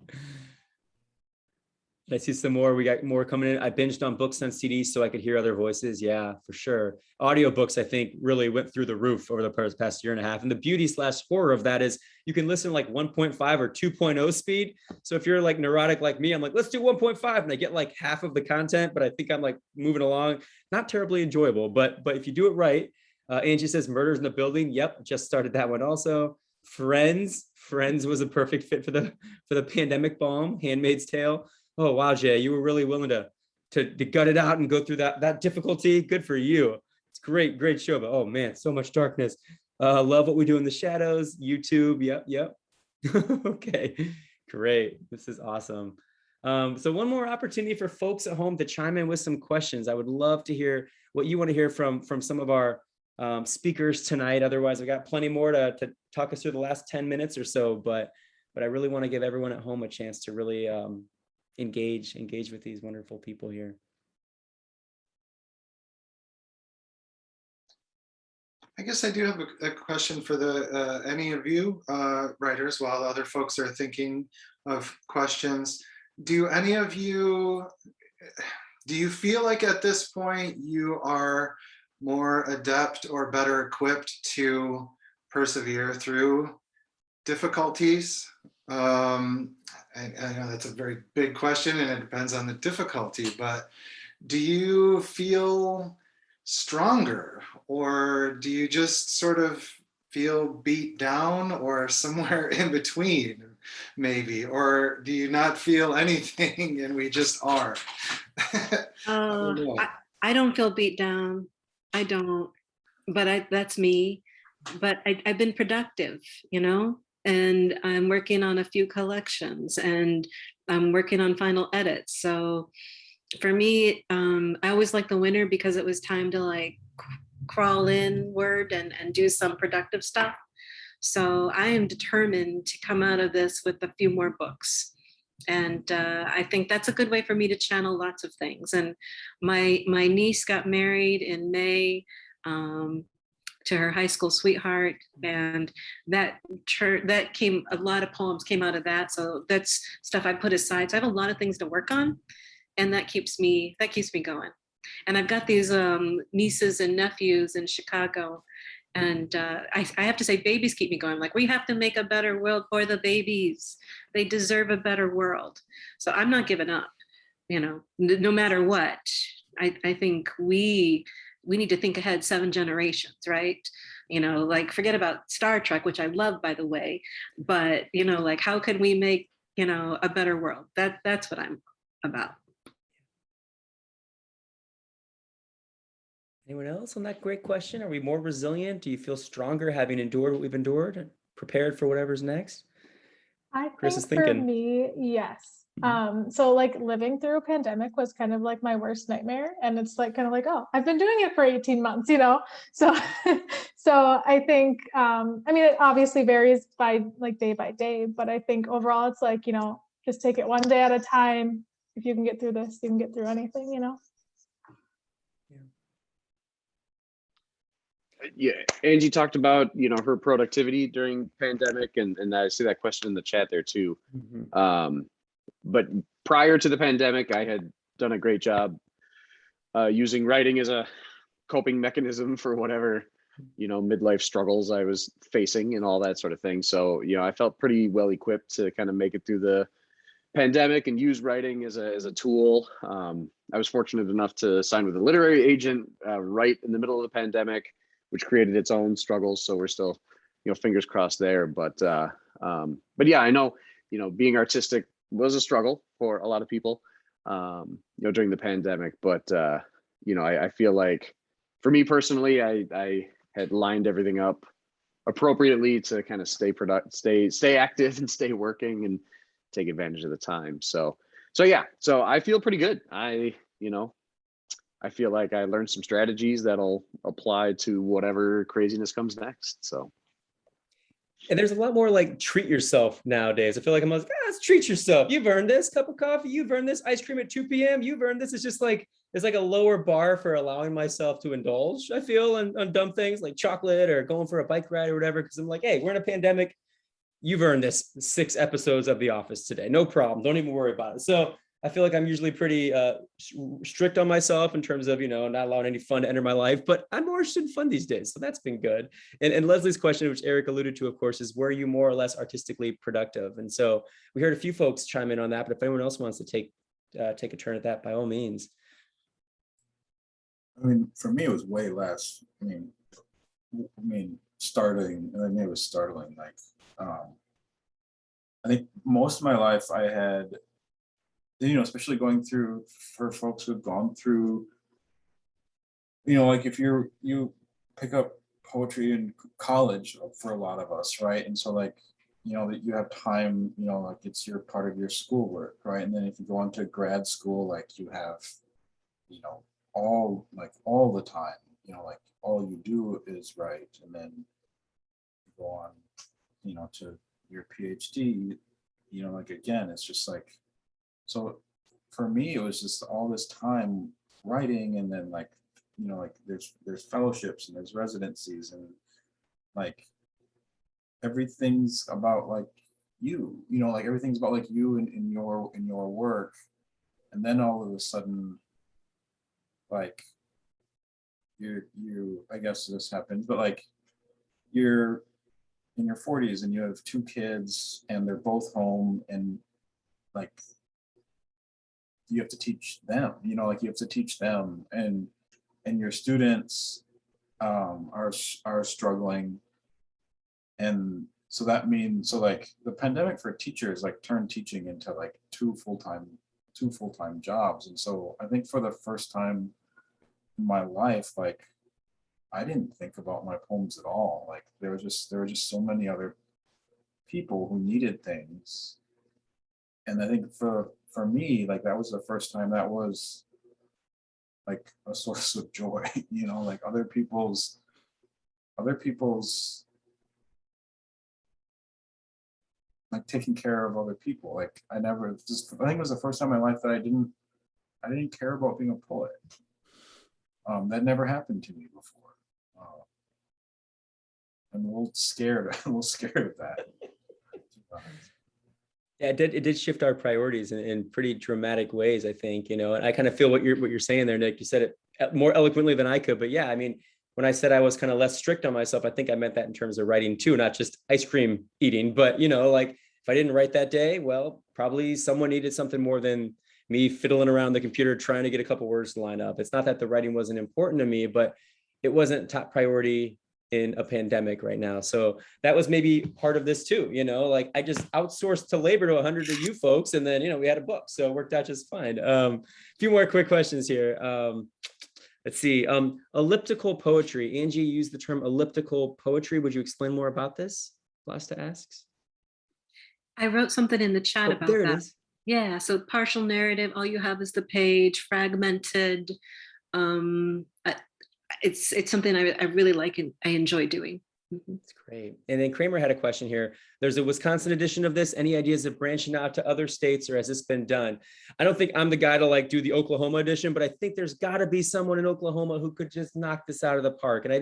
I see some more. We got more coming in. I binged on books on CDs so I could hear other voices. Yeah, for sure. Audiobooks, I think, really went through the roof over the past year and a half. And the beauty/horror of that is you can listen like 1.5 or 2.0 speed. So if you're like neurotic like me, I'm like, let's do 1.5. And I get like half of the content, but I think I'm like moving along. Not terribly enjoyable, but if you do it right. Angie says Murders in the Building. Yep, just started that one also. Friends was a perfect fit for the pandemic bomb. Handmaid's Tale. Oh wow, Jay, you were really willing to gut it out and go through that difficulty. Good for you. It's great show. But oh man, so much darkness. Love What We Do in the Shadows. YouTube. Yep. Okay, great. This is awesome. So one more opportunity for folks at home to chime in with some questions. I would love to hear what you want to hear from some of our speakers tonight. Otherwise, we got plenty more to talk us through the last 10 minutes or so. But I really want to give everyone at home a chance to really engage with these wonderful people here. I guess I do have a question for any of you writers while other folks are thinking of questions. Do any of you, do you feel like at this point you are more adept or better equipped to persevere through difficulties? I know that's a very big question and it depends on the difficulty, but do you feel stronger, or do you just sort of feel beat down, or somewhere in between maybe, or do you not feel anything and we just are? I don't feel beat down. I don't, but that's me. But I've been productive, and I'm working on a few collections and I'm working on final edits. So for me, I always like the winter because it was time to like crawl inward and do some productive stuff. So I am determined to come out of this with a few more books. And I think that's a good way for me to channel lots of things. And my niece got married in May to her high school sweetheart, and that came, a lot of poems came out of that. So that's stuff I put aside. So I have a lot of things to work on, and that keeps me going. And I've got these nieces and nephews in Chicago. And I have to say, babies keep me going. Like, we have to make a better world for the babies. They deserve a better world. So I'm not giving up, no matter what. I think we need to think ahead 7 generations, right? Like, forget about Star Trek, which I love, by the way, but, like, how can we make, a better world? That's what I'm about. Anyone else on that great question? Are we more resilient? Do you feel stronger having endured what we've endured and prepared for whatever's next? I Chris think is thinking. for me, yes. So like living through a pandemic was kind of like my worst nightmare. And it's like, kind of like, oh, I've been doing it for 18 months, So, so I think, it obviously varies by like day by day, but I think overall it's like, just take it one day at a time. If you can get through this, you can get through anything, Yeah, Angie talked about her productivity during pandemic, and I see that question in the chat there too. But prior to the pandemic, I had done a great job using writing as a coping mechanism for whatever midlife struggles I was facing and all that sort of thing. So I felt pretty well equipped to kind of make it through the pandemic and use writing as a tool. I was fortunate enough to sign with a literary agent right in the middle of the pandemic, which created its own struggles. So we're still, fingers crossed there. But yeah, I know, being artistic was a struggle for a lot of people, during the pandemic. But I feel like for me personally, I had lined everything up appropriately to kind of stay active and stay working and take advantage of the time. So yeah, so I feel pretty good. I feel like I learned some strategies that'll apply to whatever craziness comes next. So. And there's a lot more like treat yourself nowadays. I feel like I'm like, let's treat yourself. You've earned this cup of coffee. You've earned this ice cream at 2 p.m. You've earned this. It's just like, there's like a lower bar for allowing myself to indulge, I feel, on dumb things like chocolate or going for a bike ride or whatever. Cause I'm like, hey, we're in a pandemic. You've earned this 6 episodes of The Office today. No problem. Don't even worry about it. So I feel like I'm usually pretty strict on myself in terms of, not allowing any fun to enter my life, but I'm more interested in fun these days. So that's been good. And Leslie's question, which Eric alluded to, of course, is were you more or less artistically productive? And so we heard a few folks chime in on that, but if anyone else wants to take a turn at that, by all means. I mean, for me, it was way less. I mean, starting, I mean, it was startling. Like, I think most of my life I had, especially going through, for folks who've gone through, like if you pick up poetry in college for a lot of us, right? And so like, that you have time, like it's your part of your schoolwork, right? And then if you go on to grad school, like you have, all the time, like all you do is write, and then you go on, to your PhD, like again, it's just like, so for me, it was just all this time writing, and then like, like there's fellowships and there's residencies, and like everything's about like you, like everything's about like you in your work. And then all of a sudden, like you I guess this happens, but like you're in your 40s and you have 2 kids and they're both home, and like you have to teach them, like you have to teach them, and your students are struggling. And so that means, so like the pandemic for teachers like turned teaching into like 2 full-time jobs. And so I think for the first time in my life, like I didn't think about my poems at all. Like there were just so many other people who needed things. And I think for me, like that was the first time that was like a source of joy, like other people's like taking care of other people. Like I think it was the first time in my life that I didn't care about being a poet. That never happened to me before. I'm a little scared. I'm a little scared of that. Yeah, it did shift our priorities in pretty dramatic ways, I think, and I kind of feel what you're saying there, Nick. You said it more eloquently than I could, but yeah, I mean, when I said I was kind of less strict on myself, I think I meant that in terms of writing too, not just ice cream eating, but like if I didn't write that day, well, probably someone needed something more than me fiddling around the computer trying to get a couple words to line up. It's not that the writing wasn't important to me, but it wasn't top priority in a pandemic right now. So that was maybe part of this too, like I just outsourced to labor to 100 of you folks, and then we had a book, so it worked out just fine. A few more quick questions here. Let's see. Elliptical poetry. Angie used the term elliptical poetry. Would you explain more about this? Vlasta asks. I wrote something in the chat about there that. It is. Yeah, so partial narrative, all you have is the page, fragmented. It's something I really like and I enjoy doing. That's great. And then Kramer had a question here. There's a Wisconsin edition of this. Any ideas of branching out to other states, or has this been done? I don't think I'm the guy to like do the Oklahoma edition, but I think there's got to be someone in Oklahoma who could just knock this out of the park. And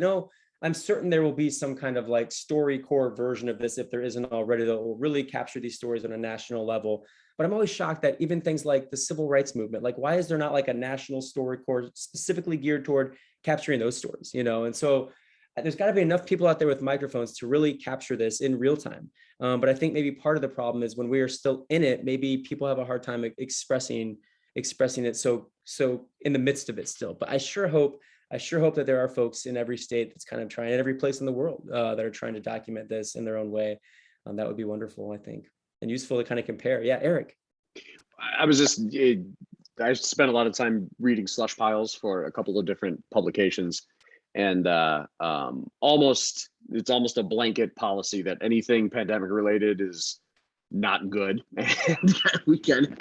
I'm certain there will be some kind of like StoryCorps version of this, if there isn't already, that will really capture these stories on a national level. But I'm always shocked that even things like the civil rights movement, like why is there not like a national StoryCorps specifically geared toward capturing those stories, And so there's got to be enough people out there with microphones to really capture this in real time. But I think maybe part of the problem is when we are still in it, maybe people have a hard time expressing it so in the midst of it still. But I sure hope that there are folks in every state that's kind of trying, in every place in the world that are trying to document this in their own way. That would be wonderful, I think, and useful to kind of compare. Yeah, Eric. I spent a lot of time reading slush piles for a couple of different publications, and it's almost a blanket policy that anything pandemic related is not good, and we can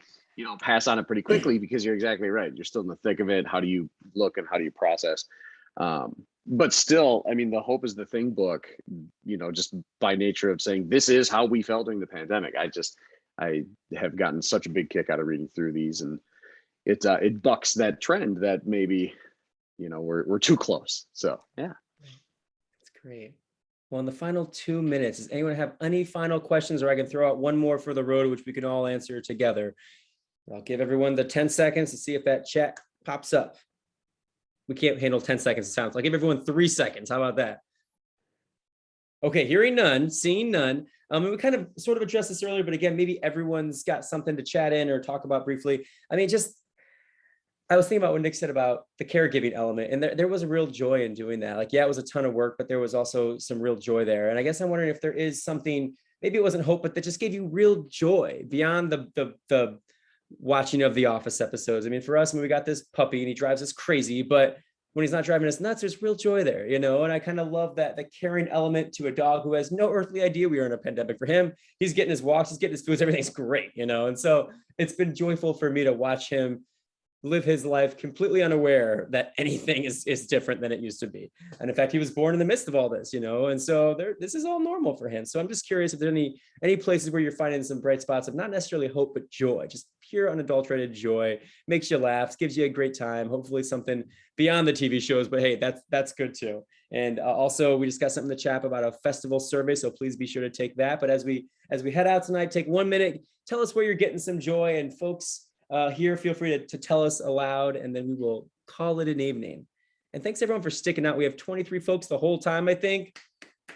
pass on it pretty quickly, because you're exactly right. You're still in the thick of it. How do you look and how do you process? But still, I mean, the Hope is the Thing book, just by nature of saying this is how we felt during the pandemic. I have gotten such a big kick out of reading through these, and it bucks that trend that maybe, we're too close. So yeah. That's great. Well, in the final 2 minutes, does anyone have any final questions, or I can throw out one more for the road, which we can all answer together? I'll give everyone the 10 seconds to see if that chat pops up. We can't handle 10 seconds. It sounds like. I'll give everyone 3 seconds. How about that? Okay, hearing none, seeing none. We kind of sort of addressed this earlier, but again, maybe everyone's got something to chat in or talk about briefly. I mean, I was thinking about what Nick said about the caregiving element, and there was a real joy in doing that. Like, yeah, it was a ton of work, but there was also some real joy there. And I guess I'm wondering if there is something, maybe it wasn't hope, but that just gave you real joy beyond the watching of the Office episodes. I mean, for us, when we got this puppy and he drives us crazy, but when he's not driving us nuts, there's real joy there, and I kind of love that, the caring element to a dog who has no earthly idea we are in a pandemic. For him, he's getting his walks, he's getting his foods, everything's great, and so it's been joyful for me to watch him live his life completely unaware that anything is different than it used to be. And in fact, he was born in the midst of all this, and so this is all normal for him. So I'm just curious if there's any places where you're finding some bright spots of not necessarily hope, but joy, just pure unadulterated joy, makes you laugh, gives you a great time, hopefully something beyond the TV shows, but hey, that's good too. And also we just got something to chat about, a festival survey, so please be sure to take that. But as we head out tonight, take 1 minute, tell us where you're getting some joy, and folks here, feel free to tell us aloud, and then we will call it an evening. And thanks everyone for sticking out. We have 23 folks the whole time, I think.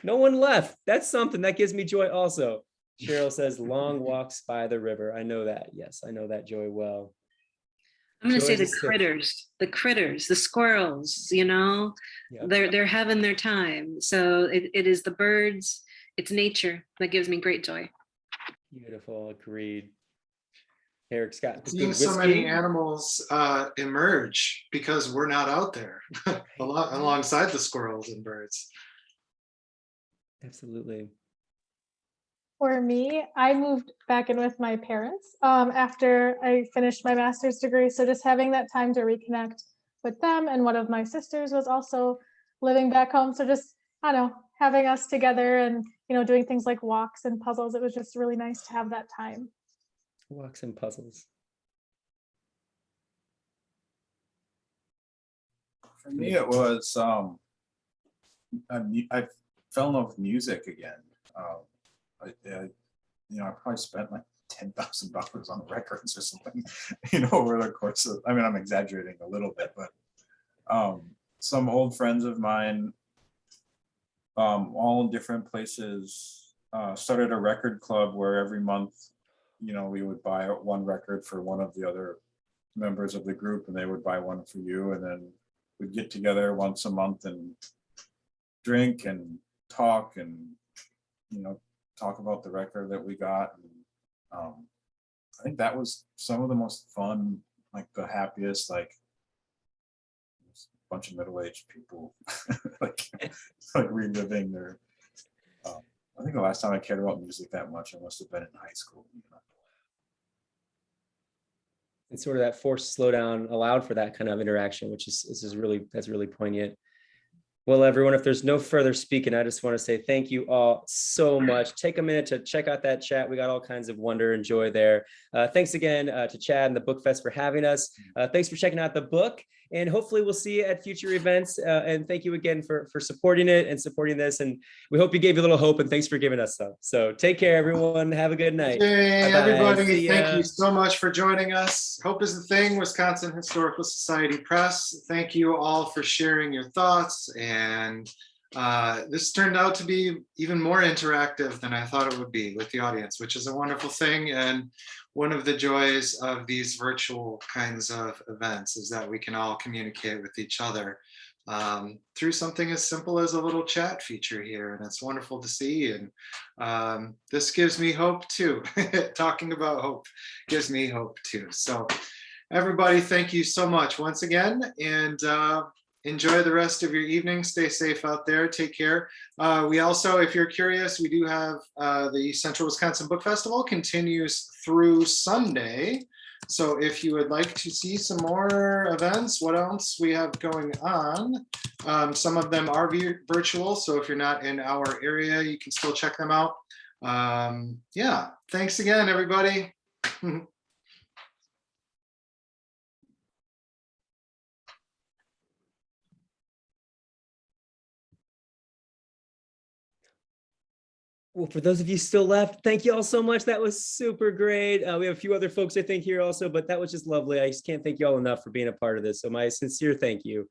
No one left. That's something that gives me joy also. Cheryl says, long walks by the river. I know that. Yes, I know that joy well. I'm going to say the critters, the squirrels, Yep. they're having their time. So it is the birds, it's nature that gives me great joy. Beautiful. Agreed. Eric's got seeing so many animals emerge because we're not out there alongside the squirrels and birds. Absolutely. For me, I moved back in with my parents after I finished my master's degree. So just having that time to reconnect with them, and one of my sisters was also living back home. So just, I don't know, having us together and, doing things like walks and puzzles. It was just really nice to have that time. Walks and puzzles. For me, it was I fell in love with music again. I probably spent like $10,000 on records or something, over the course of. I mean, I'm exaggerating a little bit, but some old friends of mine, all in different places, started a record club where every month, we would buy one record for one of the other members of the group, and they would buy one for you, and then we'd get together once a month and drink and talk and talk about the record that we got. And, I think that was some of the most fun, like the happiest, like a bunch of middle-aged people like reliving their I think the last time I cared about music that much, I must have been in high school. And sort of that forced slowdown allowed for that kind of interaction, which is really poignant. Well, everyone, if there's no further speaking, I just want to say thank you all so much. Take a minute to check out that chat. We got all kinds of wonder and joy there. Thanks again to Chad and the Book Fest for having us. Thanks for checking out the book, and hopefully we'll see you at future events. And thank you again for supporting it and supporting this. And we hope you gave you a little hope, and thanks for giving us some. So take care, everyone. Have a good night. Hey, everybody, thank you so much for joining us. Hope is the Thing, Wisconsin Historical Society Press. Thank you all for sharing your thoughts. And this turned out to be even more interactive than I thought it would be with the audience, which is a wonderful thing. And one of the joys of these virtual kinds of events is that we can all communicate with each other through something as simple as a little chat feature here. And it's wonderful to see. And this gives me hope too. Talking about hope gives me hope too. So everybody, thank you so much once again. And enjoy the rest of your evening. Stay safe out there. Take care. We also, if you're curious, we do have the Central Wisconsin Book Festival continues through Sunday. So if you would like to see some more events, what else we have going on? Some of them are virtual. So if you're not in our area, you can still check them out. Yeah, thanks again, everybody. Well, for those of you still left, thank you all so much. That was super great. We have a few other folks, I think, here also, but that was just lovely. I just can't thank you all enough for being a part of this. So my sincere thank you.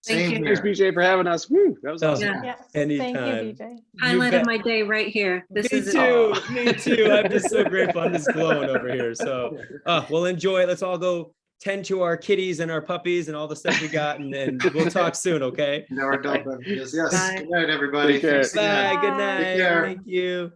Thank you. Thanks, BJ, for having us. Woo, that was awesome. Yes. Anytime. Thank you, BJ. Highlight of my day right here. This Me is too. it. Me too. I'm just so grateful. I'm just glowing over here. So, well, enjoy it. Let's all go tend to our kitties and our puppies and all the stuff we got, and we'll talk soon. Okay. And our adult beverages. Yes. Bye. Good night, everybody. Take care. Thanks again. Bye. Good night. Take care. Thank you.